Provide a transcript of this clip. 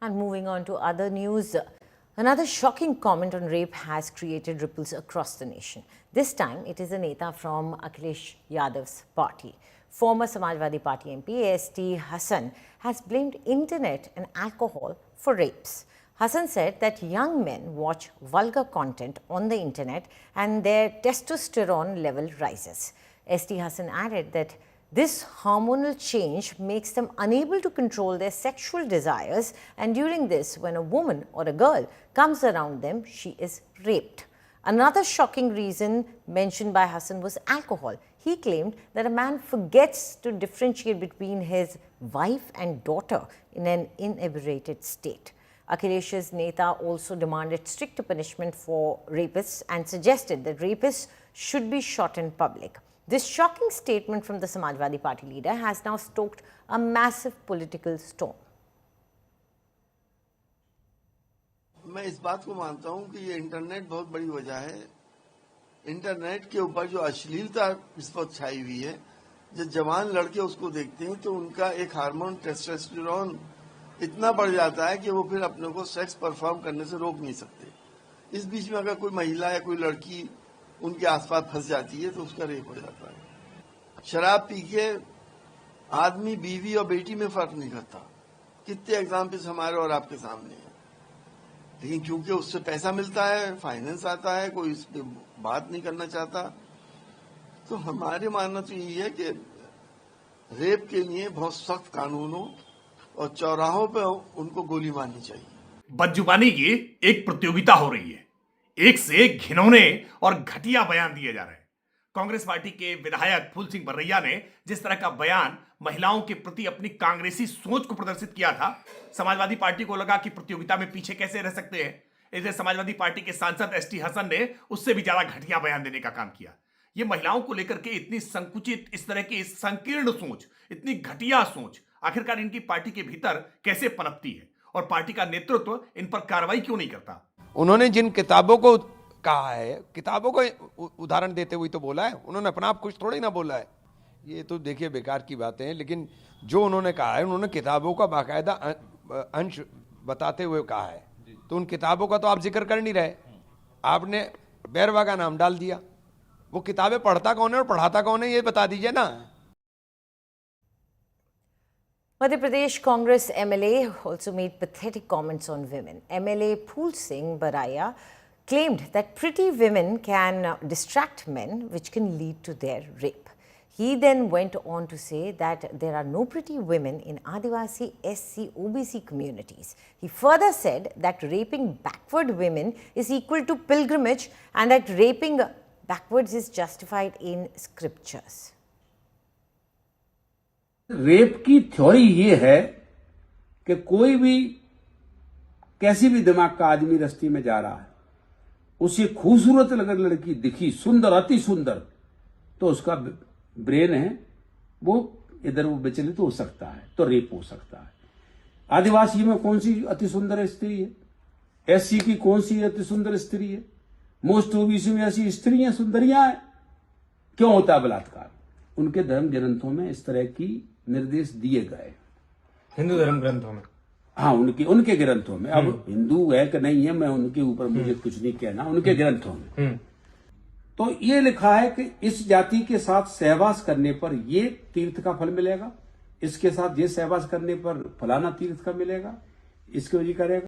And moving on to other news, another shocking comment on rape has created ripples across the nation. This time, it is a Neta from Akhilesh Yadav's party. Former Samajwadi Party MP S.T. Hassan has blamed internet and alcohol for rapes. Hassan said that young men watch vulgar content on the internet and their testosterone level rises. S.T. Hassan added that this hormonal change makes them unable to control their sexual desires, and during this, when a woman or a girl comes around them, she is raped. Another shocking reason mentioned by Hassan was alcohol. He claimed that a man forgets to differentiate between his wife and daughter in an inebriated state. Akhilesh's Neta also demanded stricter punishment for rapists and suggested that rapists should be shot in public. This shocking statement from the Samajwadi Party leader has now stoked a massive political storm. मैं इस बात को मानता हूं कि ये internet बहुत बड़ी वजह है। इंटरनेट के ऊपर जो अश्लीलता इस वक्त छाई हुई है, जब जवान लड़के उसको देखते हैं तो उनका एक हार्मोन टेस्टोस्टेरोन इतना बढ़ जाता है कि वो फिर अपने को सेक्स परफॉर्म करने से रोक नहीं सकते। इस बीच में अगर कोई महिला या कोई लड़की उनके आसपास फंस जाती है तो उसका रेप हो जाता है। शराब पी के आदमी बीवी और बेटी में फर्क नहीं करता। कितने एग्जाम्पल्स हमारे और आपके सामने हैं, लेकिन क्योंकि उससे पैसा मिलता है, फाइनेंस आता है, कोई इस पे बात नहीं करना चाहता। तो हमारे मानना तो यही है कि रेप के लिए बहुत सख्त कानून हो और चौराहों पे उनको गोली मारनी चाहिए। बदजुबानी की एक प्रतियोगिता हो रही है। एक से एक घिनौने और घटिया बयान दिए जा रहे हैं। कांग्रेस पार्टी के विधायक फूल सिंह बरैया ने जिस तरह का बयान महिलाओं के प्रति अपनी कांग्रेसी सोच को प्रदर्शित किया था, समाजवादी पार्टी को लगा कि प्रतियोगिता में पीछे कैसे रह सकते हैं। इसलिए समाजवादी पार्टी के सांसद एस.टी. हसन ने उससे भी ज्यादा घटिया बयान देने का काम किया। ये महिलाओं को लेकर के इतनी संकुचित, इस तरह की संकीर्ण सोच, इतनी घटिया सोच आखिरकार इनकी पार्टी के भीतर कैसे पनपती है और पार्टी का नेतृत्व इन पर कार्रवाई क्यों नहीं करता। उन्होंने जिन किताबों को कहा है, किताबों को उदाहरण देते हुए तो बोला है, उन्होंने अपना आप कुछ थोड़ी ना बोला है। ये तो देखिए बेकार की बातें हैं, लेकिन जो उन्होंने कहा है, उन्होंने किताबों का बाकायदा अंश बताते हुए कहा है। तो उन किताबों का तो आप जिक्र कर नहीं रहे, आपने बैरवा का नाम डाल दिया। वो किताबें पढ़ता कौन है और पढ़ाता कौन है, ये बता दीजिए ना। Madhya Pradesh Congress MLA also made pathetic comments on women. MLA Phul Singh Baraya claimed that pretty women can distract men, which can lead to their rape. He then went on to say that there are no pretty women in Adivasi, SC, OBC communities. He further said that raping backward women is equal to pilgrimage and that raping backwards is justified in scriptures. Rape की theory ये है कि कोई भी कैसी भी दिमाग का आदमी रास्ते में जा रहा है, उसे खूबसूरत अगर लड़की दिखी, सुंदर, अति सुंदर, तो उसका ब्रेन है वो इधर वो विचलित हो सकता है, तो रेप हो सकता है। आदिवासी में कौन सी अति सुंदर स्त्री है? एससी की कौन सी अति सुंदर स्त्री है? मोस्ट ओबीसी में ऐसी स्त्रियां सुंदरियां हैं। क्यों होता है बलात्कार? उनके धर्म ग्रंथों में इस तरह की निर्देश दिए गए, हिंदू धर्म ग्रंथों में। हाँ, उनके ग्रंथों में। अब हिंदू है कि नहीं है, मैं उनके ऊपर मुझे कुछ नहीं कहना, उनके ग्रंथों में तो ये लिखा है कि इस जाति के साथ सहवास करने पर ये तीर्थ का फल मिलेगा, इसके साथ ये सहवास करने पर फलाना तीर्थ का मिलेगा, इसको ये करेगा।